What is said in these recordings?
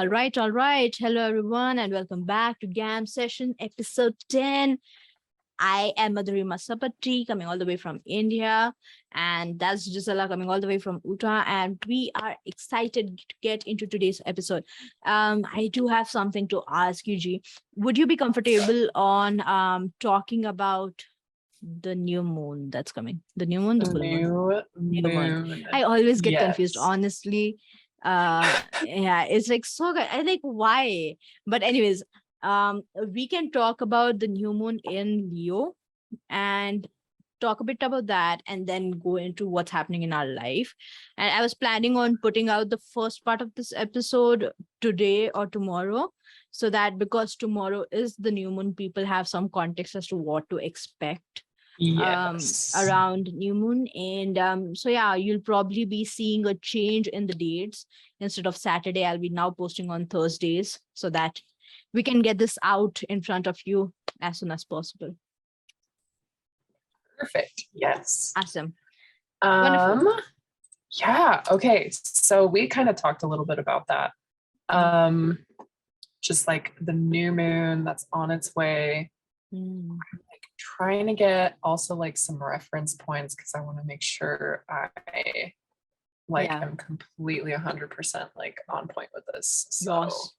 All right. Hello, everyone, and welcome back to GaM session episode 10. I am Madhurima Sapatri, coming all the way from India, and that's Gisella coming all the way from Utah. And we are excited to get into today's episode. I do have something to ask you, G. Would you be comfortable on talking about the new moon that's coming? The new moon, the full moon? New New moon. moon. I always get confused, Yes. honestly. Yeah, it's like so good. I think why? But anyways, we can talk about the new moon in Leo and talk a bit about that and then go into what's happening in our life. And I was planning on putting out the first part of this episode today or tomorrow, so that because tomorrow is the new moon, people have some context as to what to expect Yes. around new moon. And so yeah, you'll probably be seeing a change in the dates. Instead of Saturday, I'll be now posting on Thursdays so that we can get this out in front of you as soon as possible. Perfect. Yes. Awesome. Wonderful. Yeah. Okay. So we kind of talked a little bit about that. Just like the new moon that's on its way. Mm. Like trying to get also like some reference points because I want to make sure I am completely 100% like on point with this. So Yes.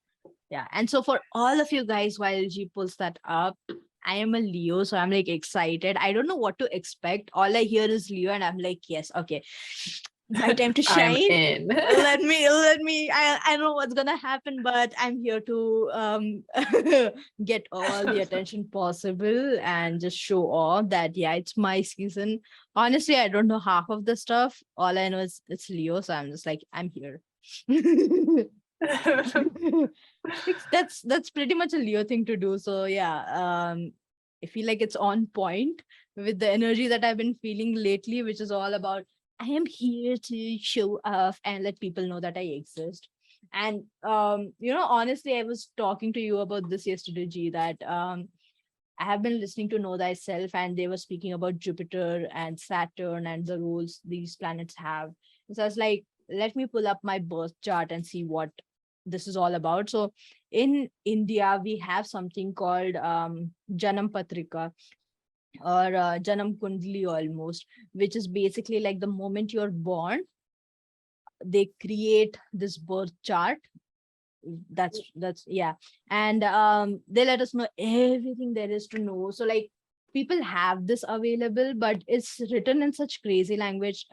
Yeah. And so for all of you guys, while G pulls that up, I am a Leo, so I'm like excited. I don't know what to expect. All I hear is Leo, and I'm like, yes, okay. My time to shine. I'm in. let me. I know what's gonna happen, but I'm here to get all the attention possible and just show off that yeah, it's my season. Honestly, I don't know half of the stuff. All I know is it's Leo, so I'm just like, I'm here. That's pretty much a Leo thing to do. So yeah, I feel like it's on point with the energy that I've been feeling lately, which is all about I am here to show off and let people know that I exist. And honestly, I was talking to you about this yesterday, G, that I have been listening to Know Thyself, and they were speaking about Jupiter and Saturn and the roles these planets have. So I was like, let me pull up my birth chart and see what this is all about. So in India, we have something called Janam Patrika, or Janam Kundli almost, which is basically like the moment you're born, they create this birth chart. That's yeah. And they let us know everything there is to know. So like people have this available, but it's written in such crazy language.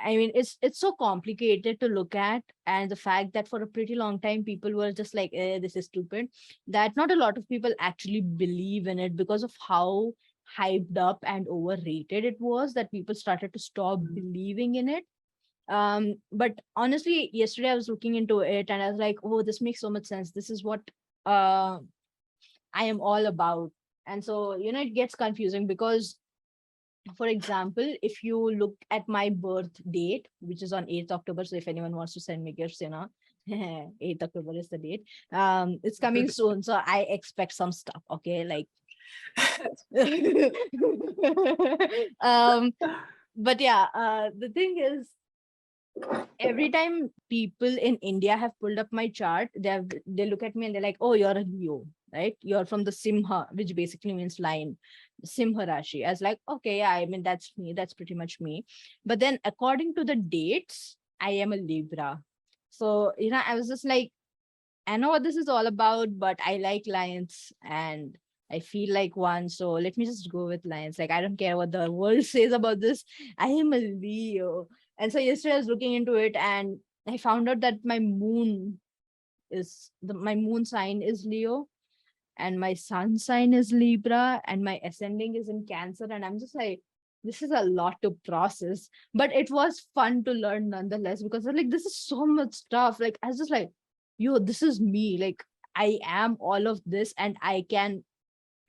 I mean, it's so complicated to look at, and the fact that for a pretty long time people were just like, this is stupid, that not a lot of people actually believe in it because of how hyped up and overrated it was, that people started to stop believing in it. But honestly, yesterday I was looking into it and I was like, oh, this makes so much sense. This is what I am all about. And so, it gets confusing because, for example, if you look at my birth date, which is on 8th October, so if anyone wants to send me gifts, 8th October is the date. It's coming soon, so I expect some stuff. Okay, like, but yeah, the thing is, every time people in India have pulled up my chart, they look at me and they're like, oh, you're a Leo, right? You're from the Simha, which basically means lion, Simha Rashi. I was like, okay, yeah, I mean, that's me. That's pretty much me. But then according to the dates, I am a Libra. So, I was just like, I know what this is all about, but I like lions and I feel like one. So let me just go with lions. Like, I don't care what the world says about this. I am a Leo. And so yesterday I was looking into it and I found out that my moon my moon sign is Leo, and my sun sign is Libra, and my ascending is in Cancer. And I'm just like, this is a lot to process, but it was fun to learn nonetheless, because I'm like, this is so much stuff. Like, I was just like, yo, this is me. Like, I am all of this, and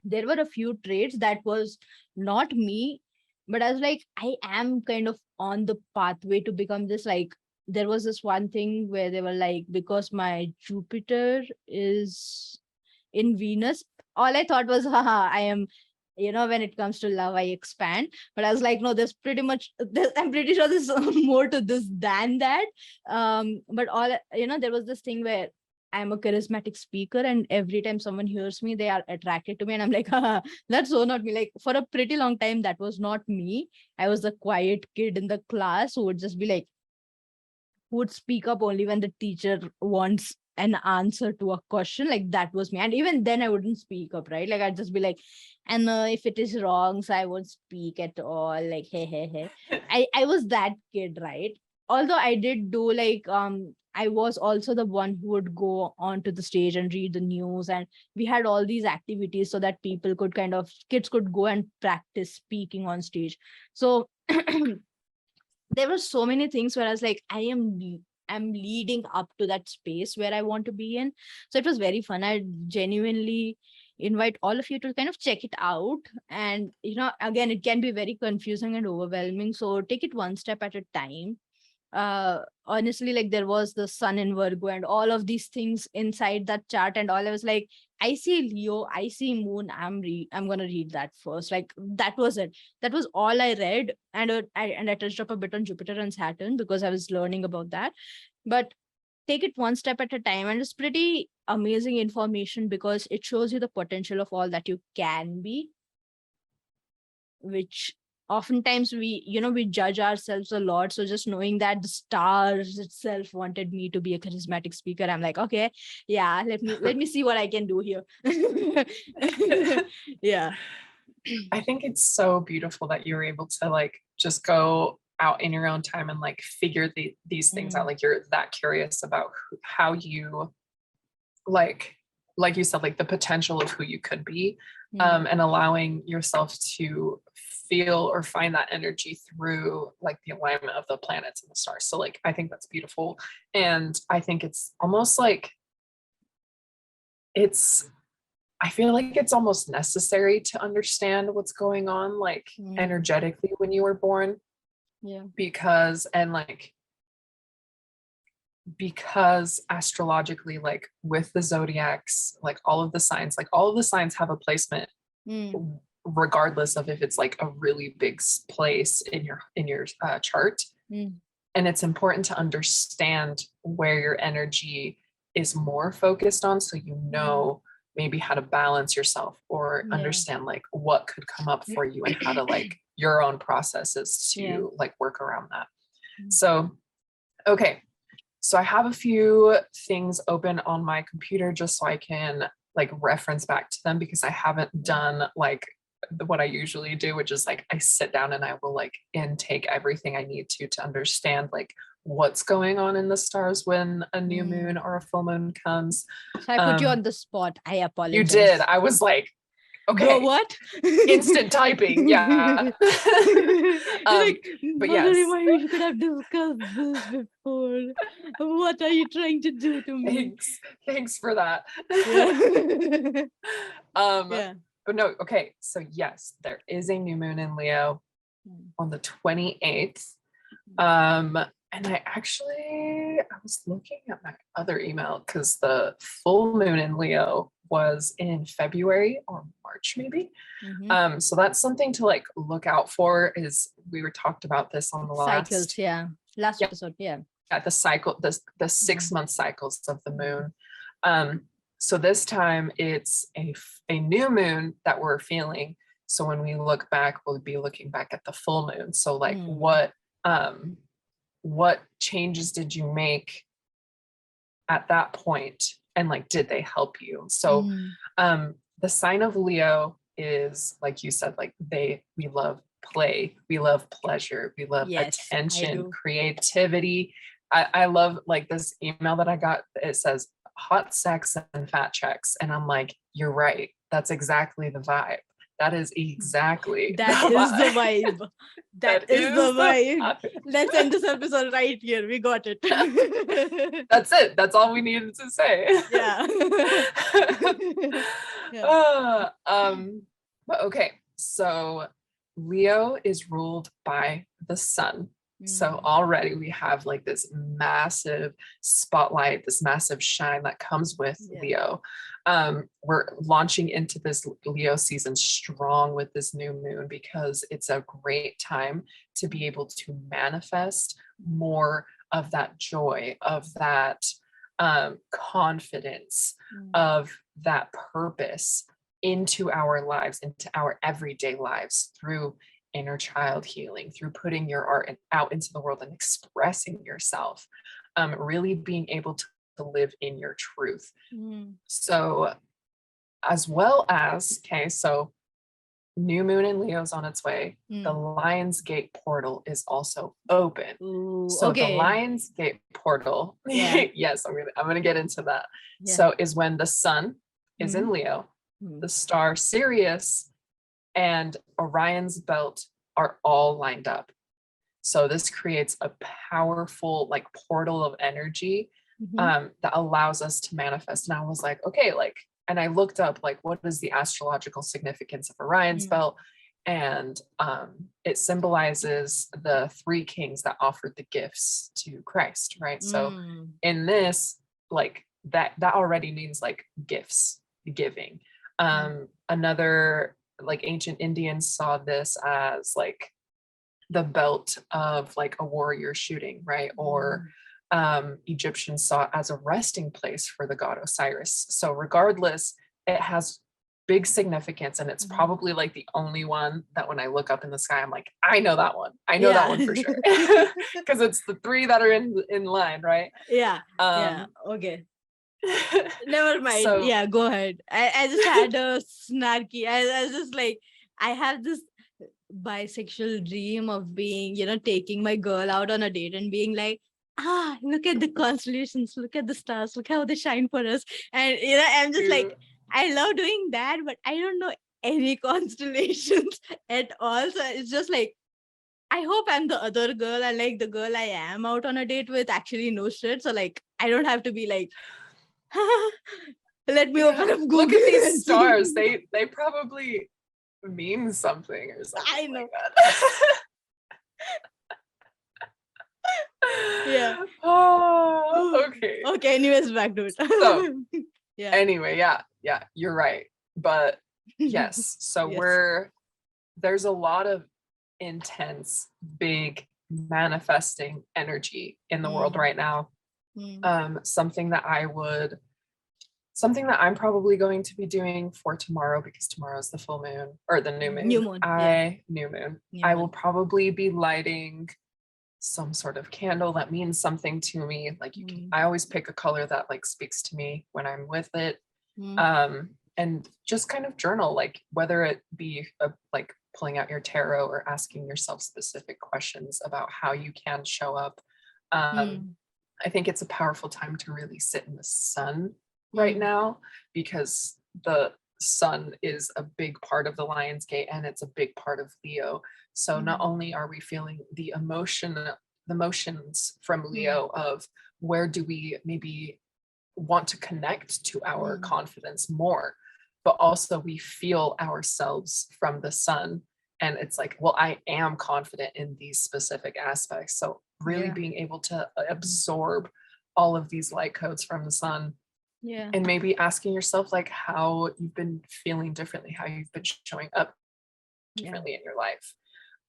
there were a few traits that was not me, but I was like, I am kind of on the pathway to become this. Like, there was this one thing where they were like, because my Jupiter is in Venus, all I thought was, haha, I am when it comes to love, I expand. But I was like, no, there's pretty much I'm pretty sure there's more to this than that. But there was this thing where I'm a charismatic speaker, and every time someone hears me, they are attracted to me, and I'm like, haha, that's so not me. Like, for a pretty long time, that was not me. I was the quiet kid in the class who would just be like, who would speak up only when the teacher wants an answer to a question. Like, that was me. And even then I wouldn't speak up, right? Like, I'd just be like, and if it is wrong, so I won't speak at all. Like, hey. I was that kid, right? Although I did do like I was also the one who would go onto the stage and read the news, and we had all these activities so that kids could go and practice speaking on stage. So there were so many things where I was like, I'm leading up to that space where I want to be in. So it was very fun. I genuinely invite all of you to kind of check it out. And again, it can be very confusing and overwhelming. So take it one step at a time. Honestly, like, there was the sun in Virgo and all of these things inside that chart, and all. I was like, I see Leo, I see moon, I'm gonna read that first. Like, that was it. That was all I read. And I touched up a bit on Jupiter and Saturn because I was learning about that. But take it one step at a time, and it's pretty amazing information because it shows you the potential of all that you can be, which oftentimes we judge ourselves a lot. So just knowing that the stars itself wanted me to be a charismatic speaker, I'm like, okay, yeah, let me see what I can do here. Yeah. I think it's so beautiful that you were able to like just go out in your own time and like figure these things out. Like, you're that curious about how you like you said, like the potential of who you could be, and allowing yourself to feel or find that energy through like the alignment of the planets and the stars. So like, I think that's beautiful. And I think it's almost like I feel like it's almost necessary to understand what's going on, like energetically when you were born. Yeah. Because astrologically, like with the zodiacs, like all of the signs have a placement, regardless of if it's like a really big place in your chart. And it's important to understand where your energy is more focused on, so maybe how to balance yourself or understand like what could come up for you and how to like your own processes to like work around that. So, okay. So I have a few things open on my computer just so I can like reference back to them, because I haven't done like what I usually do, which is like I sit down and I will like intake everything I need to understand like what's going on in the stars when a new moon or a full moon comes. So I put you on the spot. I apologize. You did. I was like, okay. Bro, what? Instant typing. Yeah. But yes. We could have discussed this before. What are you trying to do to me? Thanks for that. Yeah. But no, okay. So yes, there is a new moon in Leo on the 28th. And I was looking at my other email because the full moon in Leo was in February or March, maybe. So that's something to like look out for. Is we were talked about this on the cycles, last episode, the cycle, the 6 month cycles of the moon. So this time it's a new moon that we're feeling. So when we look back, we'll be looking back at the full moon. So like what changes did you make at that point, and like did they help you? So the sign of Leo is, like you said, like we love play, we love pleasure, we love attention, creativity. I love like this email that I got. It says hot sex and fat checks, and I'm like, you're right, that's exactly the vibe. That is exactly the vibe. That is the vibe. Let's end this episode right here. We got it. That's it. That's all we needed to say. But okay. So Leo is ruled by the sun. So already we have like this massive spotlight, this massive shine that comes with Leo. We're launching into this Leo season strong with this new moon because it's a great time to be able to manifest more of that joy, of that confidence, of that purpose into our lives, into our everyday lives through inner child healing, through putting your art out into the world and expressing yourself, really being able to live in your truth. So as well as, okay, so new moon in Leo's on its way. The Lionsgate portal is also open. So the Lionsgate portal, yes, I'm gonna get into that. So is when the sun is in Leo, the star Sirius and Orion's belt are all lined up. So this creates a powerful like portal of energy that allows us to manifest. And I was like, okay, like, and I looked up like what is the astrological significance of Orion's belt, and it symbolizes the three kings that offered the gifts to Christ, right? So in this, like that already means like gifts, giving. Another, like ancient Indians saw this as like the belt of like a warrior shooting, right? Or Egyptians saw it as a resting place for the god Osiris. So regardless, it has big significance, and it's probably like the only one that when I look up in the sky, I'm like, I know that one. I know that one for sure. Because it's the three that are in line, right? Okay. Never mind. So, go ahead. I just had a snarky. I was just like, I have this bisexual dream of being, taking my girl out on a date and being like, look at the constellations, look at the stars, look how they shine for us. And, I'm just like, I love doing that, but I don't know any constellations at all. So it's just like, I hope I'm the other girl and like the girl I am out on a date with actually knows shit. So like, I don't have to be like, let me open up Google. Look at these stars. They probably mean something or something. I know. Like that. Oh, okay. Okay, anyways, back to it. So anyway, yeah, you're right. But yes, so there's a lot of intense, big manifesting energy in the world right now. Something that I'm probably going to be doing for tomorrow, because tomorrow is the full moon or the new moon. New moon. I will probably be lighting some sort of candle that means something to me. Like I always pick a color that like speaks to me when I'm with it. And just kind of journal, like whether it be like pulling out your tarot or asking yourself specific questions about how you can show up. I think it's a powerful time to really sit in the sun right now, because the sun is a big part of the Lionsgate and it's a big part of Leo. So not only are we feeling the emotions from Leo of where do we maybe want to connect to our confidence more, but also we feel ourselves from the sun, and it's like, well, I am confident in these specific aspects. So really being able to absorb all of these light codes from the sun. And maybe asking yourself like how you've been feeling differently, how you've been showing up differently in your life.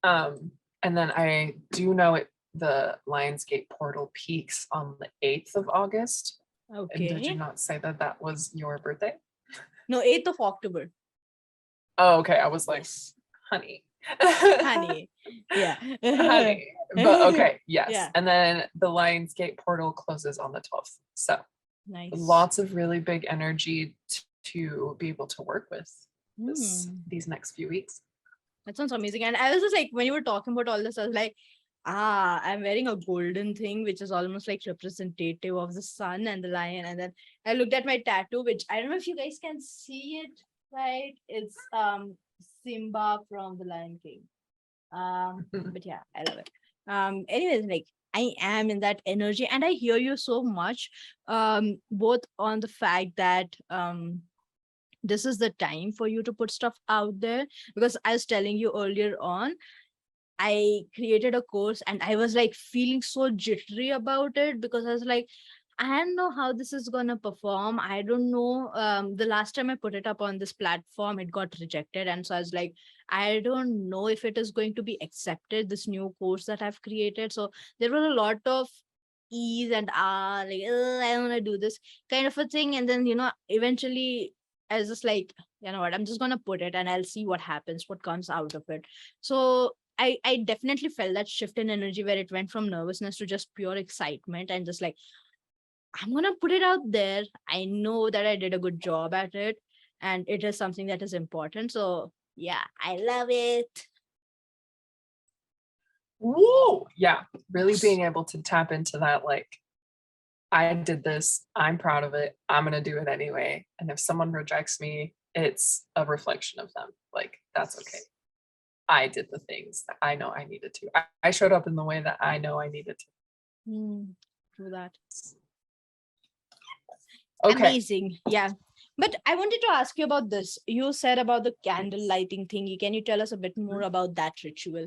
And then I do know the Lionsgate portal peaks on the 8th of August. Okay. And did you not say that was your birthday? No, 8th of October. Oh, okay. I was like, honey. Honey. Yeah. Honey. But okay, yes. Yeah. And then the Lionsgate portal closes on the 12th. So nice. Lots of really big energy to be able to work with these next few weeks. That sounds amazing. And I was just like, when you were talking about all this, I was like, I'm wearing a golden thing, which is almost like representative of the sun and the lion. And then I looked at my tattoo, which I don't know if you guys can see it, right? It's Simba from the Lion King. But yeah, I love it. Anyways, like I am in that energy, and I hear you so much, both on the fact that this is the time for you to put stuff out there, because I was telling you earlier on, I created a course and I was like feeling so jittery about it because I was like, I don't know how this is gonna perform. I don't know. The last time I put it up on this platform, it got rejected. And so I was like, I don't know if it is going to be accepted, this new course that I've created. So there were a lot of ease and like, I don't want to do this kind of a thing. And then, eventually I was just like, you know what, I'm just gonna put it and I'll see what happens, what comes out of it. So I definitely felt that shift in energy where it went from nervousness to just pure excitement and just like, I'm going to put it out there. I know that I did a good job at it and it is something that is important. So, yeah, I love it. Woo! Yeah, really being able to tap into that, like, I did this, I'm proud of it, I'm gonna do it anyway. And if someone rejects me, it's a reflection of them. Like, that's okay. I did the things that I know I needed to. I showed up in the way that I know I needed to. True that. Okay. Amazing. Yeah. But I wanted to ask you about this. You said about the candle lighting thingy. Can you tell us a bit more about that ritual?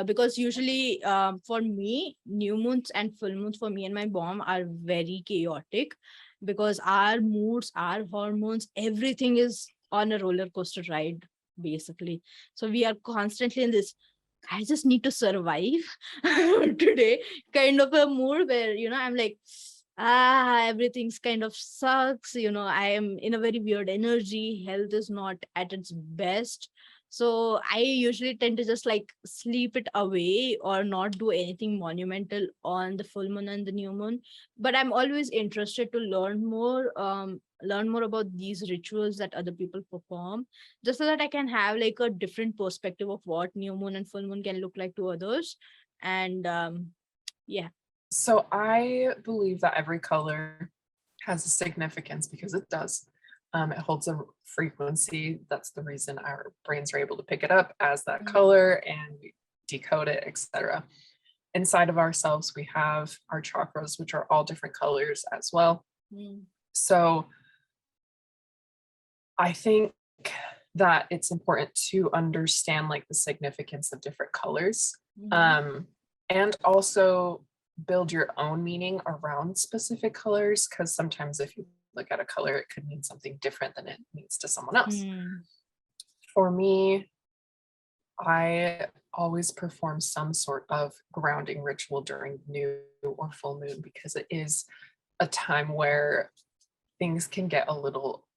Because usually for me, new moons and full moons for me and my mom are very chaotic because our moods, our hormones, everything is on a roller coaster ride, basically. So we are constantly in this, I just need to survive today kind of a mood where, I'm like, everything's kind of sucks. I am in a very weird energy. Health is not at its best. So I usually tend to just like sleep it away or not do anything monumental on the full moon and the new moon. But I'm always interested to learn more about these rituals that other people perform, just so that I can have like a different perspective of what new moon and full moon can look like to others. And yeah. So I believe that every color has a significance because it does. It holds a frequency. That's the reason our brains are able to pick it up as that color and we decode it, etc. Inside of ourselves, we have our chakras, which are all different colors as well. So I think that it's important to understand like the significance of different colors, and also build your own meaning around specific colors, because sometimes if you look at a color, it could mean something different than it means to someone else. For me, I always perform some sort of grounding ritual during new or full moon because it is a time where things can get a little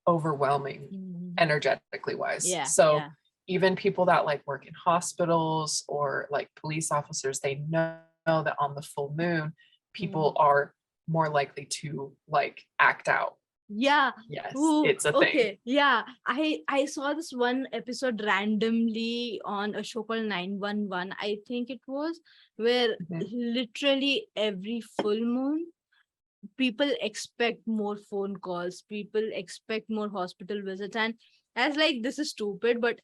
overwhelming energetically wise. So even people that like work in hospitals or like police officers, they know that on the full moon, people are more likely to like act out. Yes, it's a thing. Okay. Yeah, I saw this one episode randomly on a show called 911. I think it was, where literally every full moon people expect more phone calls, people expect more hospital visits, and as like, this is stupid, but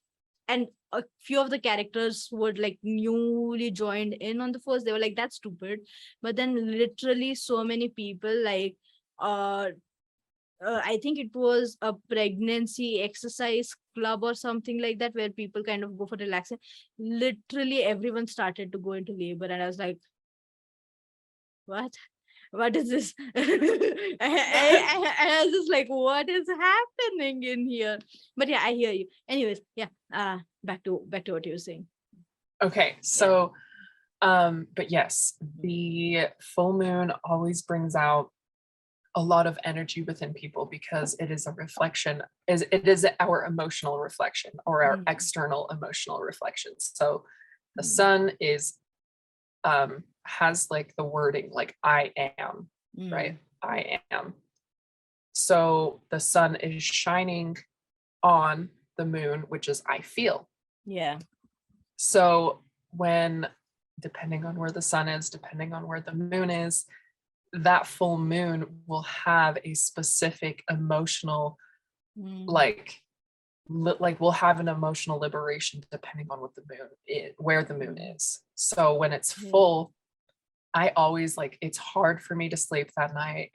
and a few of the characters were like newly joined in on the force, they were like, that's stupid. But then literally so many people like uh I think it was a pregnancy exercise club or something like that, where people kind of go for relaxing. Literally everyone started to go into labor, and I was like, what is this? I was just like, what is happening in here? But yeah, I hear you. Anyways, yeah. Back to what you were saying. Okay, so but yes, the full moon always brings out a lot of energy within people because it is a reflection, it is our emotional reflection or our external emotional reflection. So the sun is has like the wording like I am, right? I am. So the sun is shining on the moon, which is I feel. Yeah. So when, depending on where the sun is, depending on where the moon is, that full moon will have a specific emotional, like we'll have an emotional liberation depending on what the moon is, where the moon is. So when it's full, I always like, it's hard for me to sleep that night.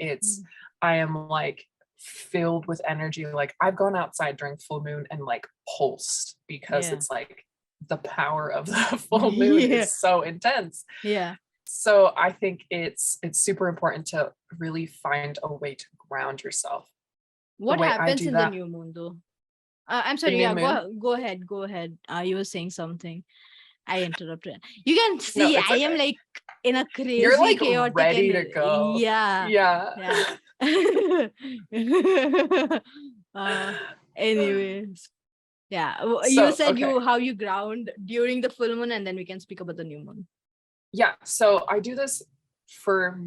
I am like filled with energy. Like I've gone outside during full moon and like pulsed because it's like the power of the full moon is so intense. Yeah. So I think it's super important to really find a way to ground yourself. The What way I happens do in the that, new moon though? I'm the sorry. new Yeah, moon. go ahead. Go ahead. You were saying something. I interrupted. You can No, see it's I am okay. like in a You're crazy like chaotic ready to and go. yeah. Yeah. Yeah. uh anyways. Yeah. You So, said okay. you how you ground during the full moon, and then we can speak about the new moon. Yeah. So I do this for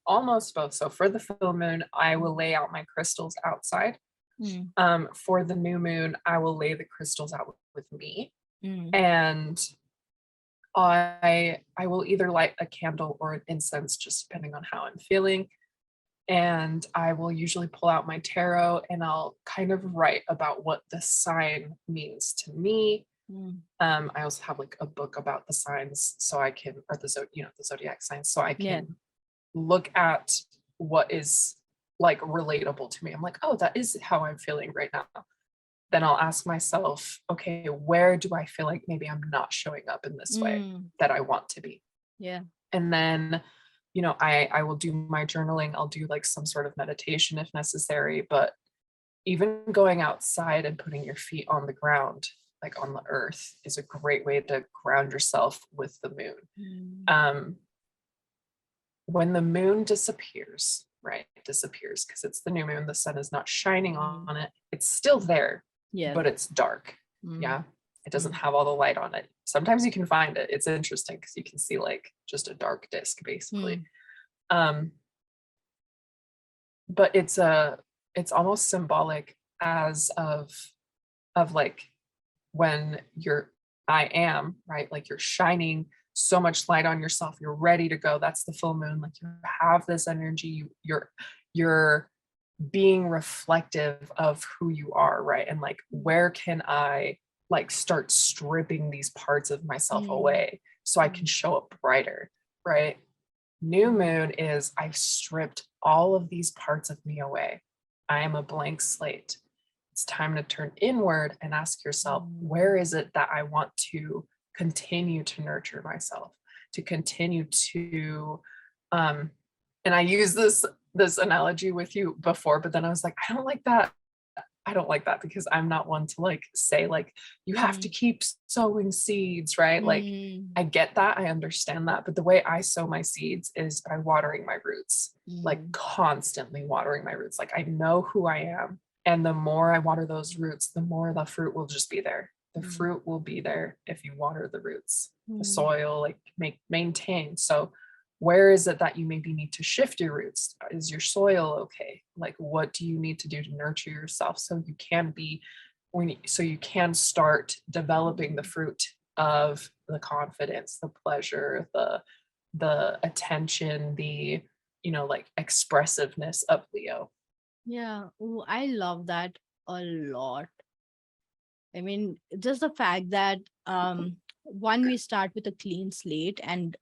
almost both. So for the full moon, I will lay out my crystals outside. Mm, For the new moon, I will lay the crystals out with me. mm, And I will either light a candle or an incense, just depending on how I'm feeling. And I will usually pull out my tarot and I'll kind of write about what the sign means to me. mm. I also have like a book about the signs, so I can, or the zodiac signs, so I Yeah. can look at what is like relatable to me. I'm like, oh, that is how I'm feeling right now. Then I'll ask myself, okay, where do I feel like maybe I'm not showing up in this way Mm, that I want to be? yeah. And then, I will do my journaling. I'll do like some sort of meditation if necessary, but even going outside and putting your feet on the ground, like on the earth, is a great way to ground yourself with the moon. Mm, Um, when the moon disappears, right? It disappears because it's the new moon, the sun is not shining mm. on it. It's still there, Yeah. but it's dark. Mm, Yeah. It doesn't mm, have all the light on it. Sometimes you can find it. It's interesting because you can see like just a dark disc basically. mm, Um, but it's almost symbolic as of like when I am, right? Like you're shining so much light on yourself, you're ready to go. That's the full moon. Like you have this energy, you're being reflective of who you are, right? And like where can I like start stripping these parts of myself mm, away so I can mm, show up brighter, right? New moon is I've stripped all of these parts of me away. I am a blank slate. It's time to turn inward and ask yourself, mm, where is it that I want to continue to nurture myself, to continue to um and I use this analogy with you before, but then I was like, I don't like that because I'm not one to like say like you have to mm, keep sowing seeds, right? Like mm, I get that, I understand that, but the way I sow my seeds is by watering my roots, like mm, constantly watering my roots. Like I know who I am, and the more I water those roots, the more the fruit will just be there. The mm, fruit will be there if you water the roots, the mm, soil, like maintain. So where is it that you maybe need to shift your roots? Is your soil okay? Like what do you need to do to nurture yourself so you can be so you can start developing the fruit of the confidence, the pleasure, the attention, the like expressiveness of Leo. yeah. Ooh, I love that a lot. I mean, just the fact that one, we start with a clean slate, and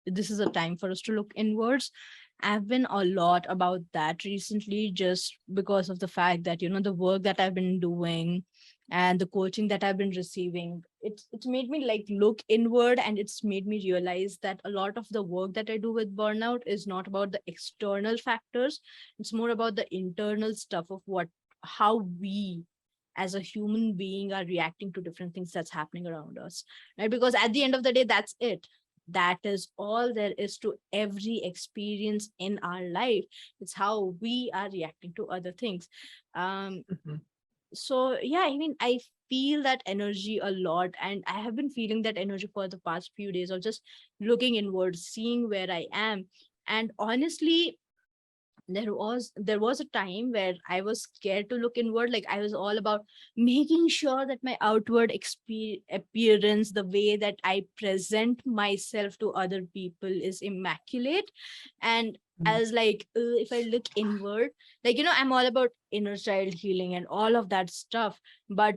this is a time for us to look inwards. I've been a lot about that recently, just because of the fact that the work that I've been doing and the coaching that I've been receiving. It's made me like look inward, and it's made me realize that a lot of the work that I do with burnout is not about the external factors. It's more about the internal stuff of how we as a human being are reacting to different things that's happening around us, right? Because at the end of the day, that's it. That is all there is to every experience in our life. It's how we are reacting to other things. um Mhm. so yeah, I mean, I feel that energy a lot, and I have been feeling that energy for the past few days of just looking inward, seeing where I am. And honestly, there was a time where I was scared to look inward. Like, I was all about making sure that my outward appearance, the way that I present myself to other people, is immaculate. And I Mm. was like, if I look inward, like, I'm all about inner child healing and all of that stuff. But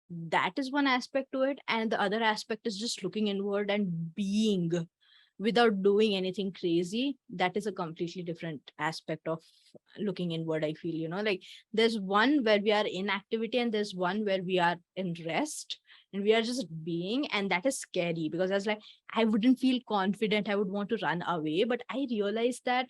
that is one aspect to it, and the other aspect is just looking inward and being without doing anything crazy. That is a completely different aspect of looking inward, I feel. Like, there's one where we are in activity, and there's one where we are in rest. and we are just being, and that is scary because I was like, I wouldn't feel confident, I would want to run away. But I realized that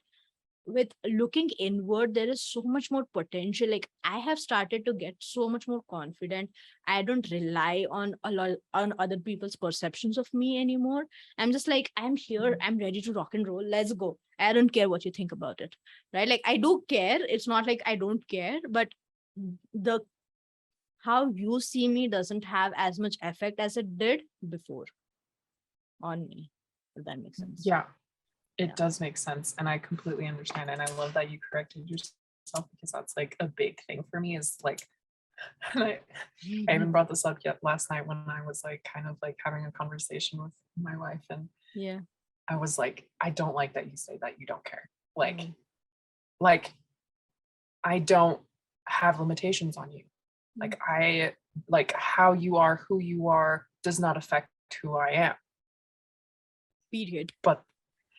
with looking inward, there is so much more potential. Like, I have started to get so much more confident. I don't rely on a lot on other people's perceptions of me anymore. I'm just like, I'm here, I'm ready to rock and roll, let's go. I don't care what you think about it, right? Like, I do care, it's not like I don't care, but the how you see me doesn't have as much effect as it did before on me, if that makes sense. Yeah, it Yeah. does make sense. And I completely understand. And I love that you corrected yourself, because that's like a big thing for me is like, and I even brought this up yet last night when I was like kind of like having a conversation with my wife, and Yeah. I was like, I don't like that you say that you don't care. Like, Mm. like I don't have limitations on you. Like I like how you are, who you are does not affect who I am. Period. But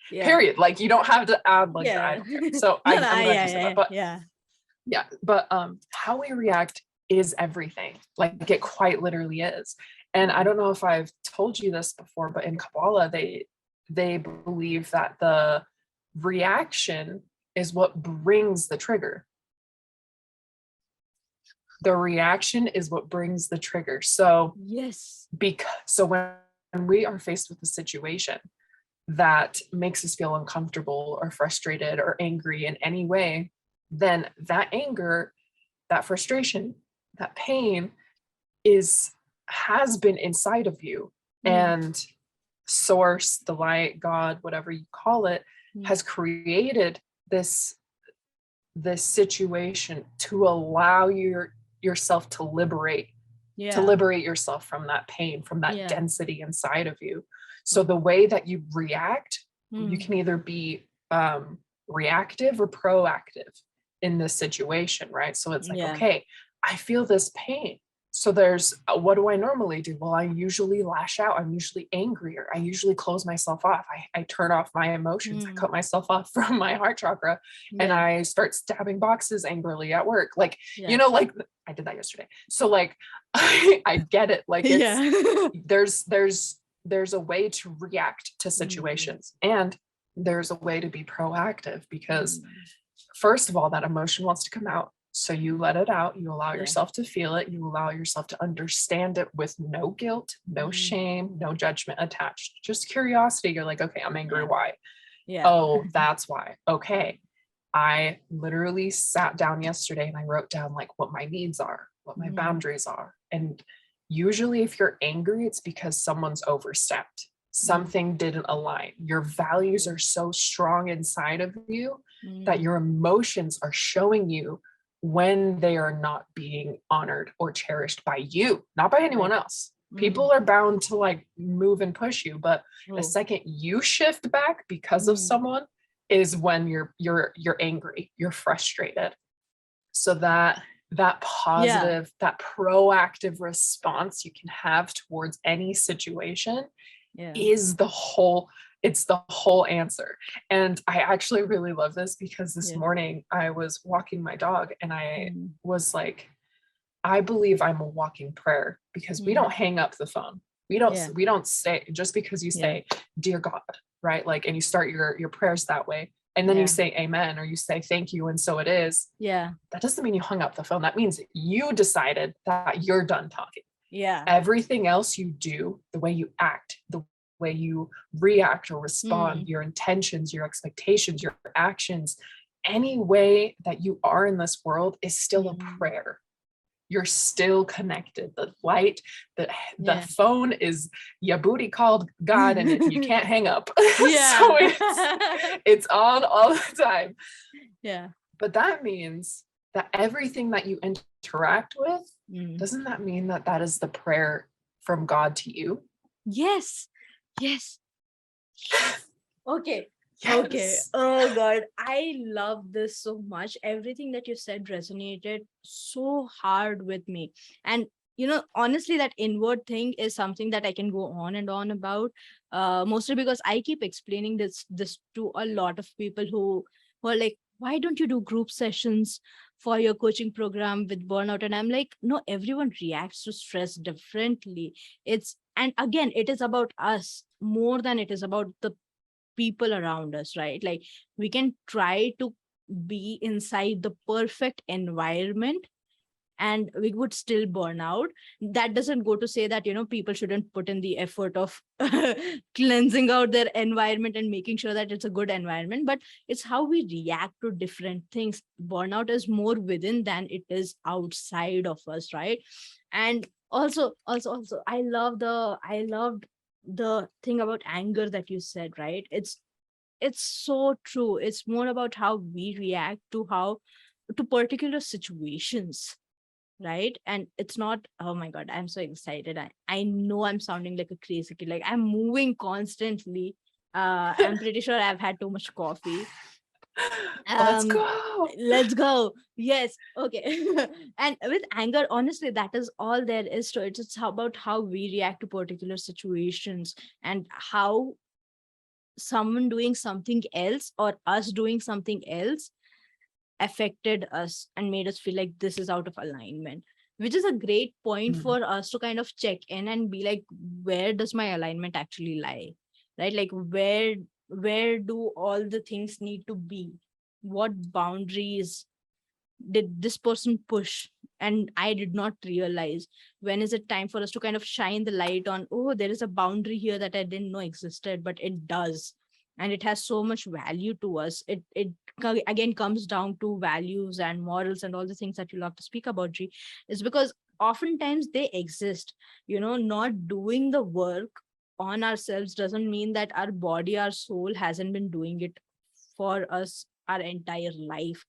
Yeah. period. Like you don't have to add like the I Yeah. don't care. So No, I'm glad you said that. But yeah. yeah, but how we react is everything. Like it quite literally is. And I don't know if I've told you this before, but in Kabbalah, they believe that the reaction is what brings the trigger. The reaction is what brings the trigger. So Yes. so when we are faced with a situation that makes us feel uncomfortable or frustrated or angry in any way, then that anger, that frustration, that pain has been inside of you. And source, the light, God, whatever you call it, has created this situation to allow yourself to liberate yourself from that pain, from that density inside of you. So the way that you react, you can either be reactive or proactive in this situation, right? So it's like, okay, I feel this pain. So there's what do I normally do? Well, I usually lash out. I'm usually angrier. I usually close myself off. I turn off my emotions. I cut myself off from my heart chakra, and I start stabbing boxes angrily at work. Like, you know, like I did that yesterday. So like, I get it. Like it's, there's a way to react to situations, and there's a way to be proactive, because first of all, that emotion wants to come out. So you let it out, you allow yourself to feel it, you allow yourself to understand it with no guilt, no shame, no judgment attached, just curiosity. You're like, okay, I'm angry. Why? Oh, that's why. Okay. I literally sat down yesterday and I wrote down like what my needs are, what my boundaries are. And usually if you're angry, it's because someone's overstepped. Something didn't align. Your values are so strong inside of you that your emotions are showing you when they are not being honored or cherished by you, not by anyone else. People are bound to like move and push you, but the second you shift back because of someone is when you're angry, you're frustrated. So that positive, that proactive response you can have towards any situation is it's the whole answer. And I actually really love this because this morning I was walking my dog and I was like, I believe I'm a walking prayer, because we don't hang up the phone. We don't say, just because you say, dear God, right? Like, and you start your prayers that way. And then you say amen, or you say thank you, and so it is. That doesn't mean you hung up the phone. That means you decided that you're done talking. Everything else you do, the way you act, the way you react or respond, your intentions, your expectations, your actions, any way that you are in this world is still a prayer. You're still connected. The light, the phone is your booty called God, and you can't hang up. So it's on all the time. But that means that everything that you interact with, doesn't that mean that that is the prayer from God to you? Yes. Okay. Okay. Oh God, I love this so much. Everything that you said resonated so hard with me. And honestly, that inward thing is something that I can go on and on about. Mostly because I keep explaining this to a lot of people who are like, why don't you do group sessions for your coaching program with burnout? And I'm like, no, everyone reacts to stress differently. And again, it is about us more than it is about the people around us, right? Like, we can try to be inside the perfect environment and we would still burn out. That doesn't go to say that, people shouldn't put in the effort of cleansing out their environment and making sure that it's a good environment, but it's how we react to different things. Burnout is more within than it is outside of us, right? And also I loved the thing about anger that you said, right? It's so true. It's more about how we react to particular situations, right? And it's not, oh my god, I'm so excited. I know I'm sounding like a crazy kid, like I'm moving constantly. I'm pretty sure I've had too much coffee. Let's um go. let's go. Yes, okay. And with anger, honestly, that is all there is to it. It's about how we react to particular situations, and how someone doing something else or us doing something else affected us and made us feel like this is out of alignment, which is a great point Mm. for us to kind of check in and be like, where does my alignment actually lie, right? Like, where do all the things need to be? What boundaries did this person push and I did not realize? When is it time for us to kind of shine the light on, oh, there is a boundary here that I didn't know existed, but it does, and it has so much value to us. Again comes down to values and morals and all the things that you love to speak about, G. Is because oftentimes they exist. Not doing the work on ourselves doesn't mean that our body, our soul hasn't been doing it for us our entire life.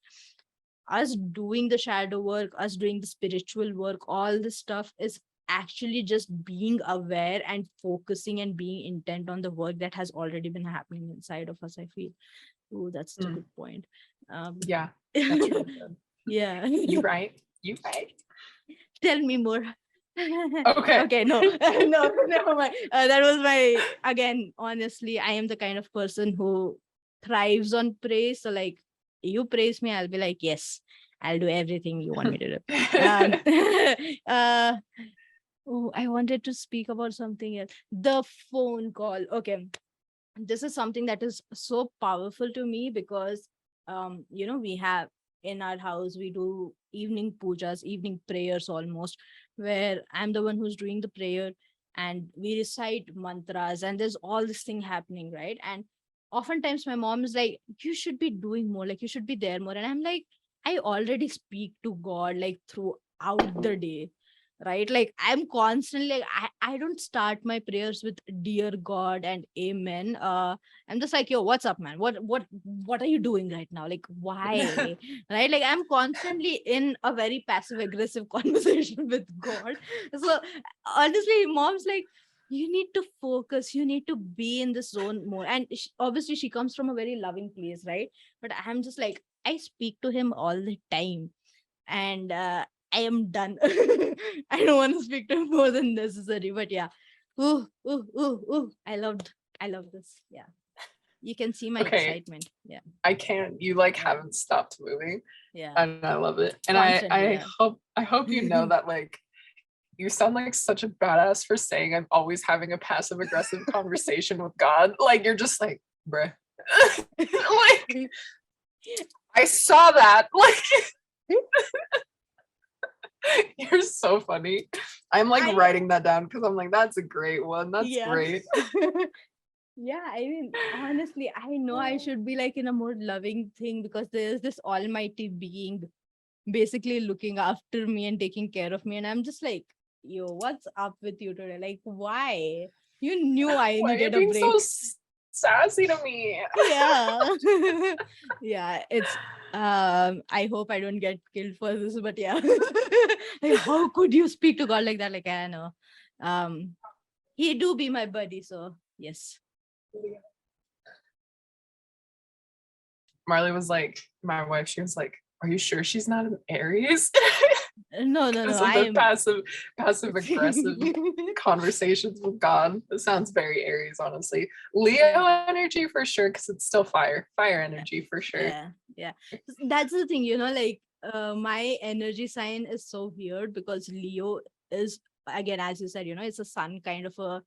Us doing the shadow work, us doing the spiritual work, all this stuff is actually just being aware and focusing and being intent on the work that has already been happening inside of us, I feel. Oh, that's such a good point. Yeah, that's really good. Yeah. You right. Tell me more. Okay. Okay, no. No, never mind. That was my, again, honestly, I am the kind of person who thrives on praise. So, like, you praise me, I'll be like, yes, I'll do everything you want me to do. uh, I wanted to speak about something else. The phone call. Okay. This is something that is so powerful to me because, we have in our house, we do evening pujas, evening prayers almost, where I'm the one who's doing the prayer, and we recite mantras, and there's all this thing happening, right? And oftentimes my mom is like, you should be doing more, like you should be there more. And I'm like, I already speak to God like throughout the day, right? Like, I'm constantly like, I don't start my prayers with dear God and amen. I'm just like, yo, what's up, man? What are you doing right now? Like, why? Right? Like, I'm constantly in a very passive aggressive conversation with God. So honestly, mom's like, you need to focus, you need to be in this zone more. And obviously she comes from a very loving place, right? But I'm just like, I speak to him all the time, and I am done. I don't want to speak to him more than necessary. But yeah. Ooh, ooh, ooh, ooh. I love this. Yeah. You can see my Okay. excitement. Yeah. I can't. You like haven't stopped moving. Yeah. And I love it. And Constantly, yeah. I hope you know that, like, you sound like such a badass for saying I'm always having a passive aggressive conversation with God. Like, you're just like, bruh. Like, I saw that. Like, you're so funny. I'm like writing that down because I'm like, that's a great one. That's great. Yeah, I mean, honestly, I know I should be like in a more loving thing because there's this almighty being basically looking after me and taking care of me. And I'm just like, yo, what's up with you today? Like, why? You knew I Why are you needed a being so break. sassy to me? Yeah. Yeah, it's I hope I don't get killed for this, but yeah. Like, how could you speak to God like that? Like, I know. He do be my buddy, so yes. Marley was like, my wife, she was like, are you sure she's not an Aries? No. Because of the passive aggressive conversations with God. It sounds very Aries, honestly. Leo energy for sure, because it's still fire energy for sure. Yeah. That's the thing, you know, like my energy sign is so weird because Leo is, again, as you said, you know, it's a sun kind of a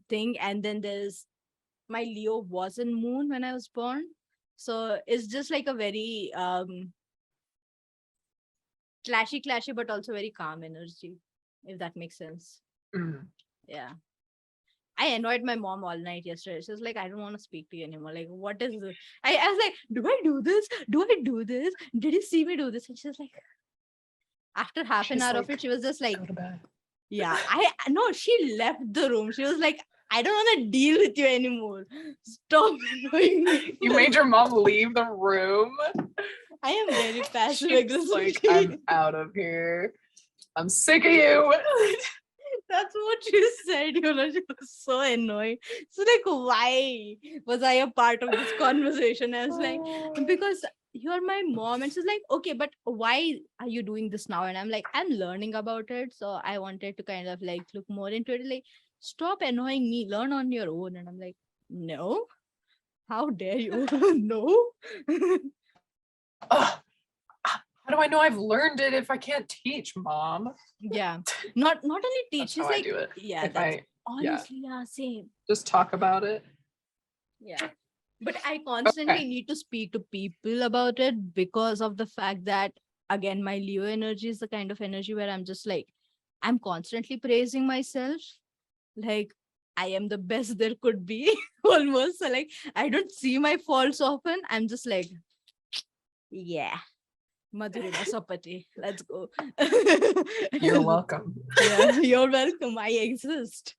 thing. And then there's my Leo was in moon when I was born. So it's just like a very clashy, but also very calm energy, if that makes sense. Mm. Yeah. I annoyed my mom all night yesterday. She was like, I don't want to speak to you anymore. Like, what is this? I was like, do I do this? Do I do this? Did you see me do this? And she was like, after half an She's hour like, of it, she was just like, go to bed. yeah, no, she left the room. She was like, I don't want to deal with you anymore. Stop annoying me. You made your mom leave the room. I am very passive She's aggressive. like, I'm out of here. I'm sick of you. That's what she said, you know, she was so annoying. So like, why was I a part of this conversation? I was like, because you're my mom. And she's like, okay, but why are you doing this now? And I'm like, I'm learning about it. So I wanted to kind of like look more into it. Like, stop annoying me, learn on your own. And I'm like, no, how dare you? No. Ugh. How do I know I've learned it if I can't teach, Mom? Yeah. Not only teach, That's how she's I like, do it. yeah, If that's I honestly, yeah, same. just talk about it. Yeah. But I constantly Okay. need to speak to people about it because of the fact that, again, my Leo energy is the kind of energy where I'm just like, I'm constantly praising myself. Like, I am the best there could be, almost. So, like, I don't see my faults often. I'm just like, yeah, Madhurima Sapati, let's go. You're welcome. Yeah, you're welcome. I exist.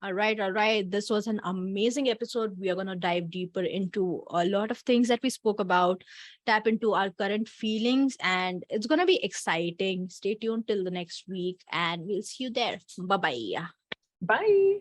All right, all right. This was an amazing episode. We are going to dive deeper into a lot of things that we spoke about, tap into our current feelings, and it's going to be exciting. Stay tuned till the next week, and we'll see you there. Bye bye. Bye.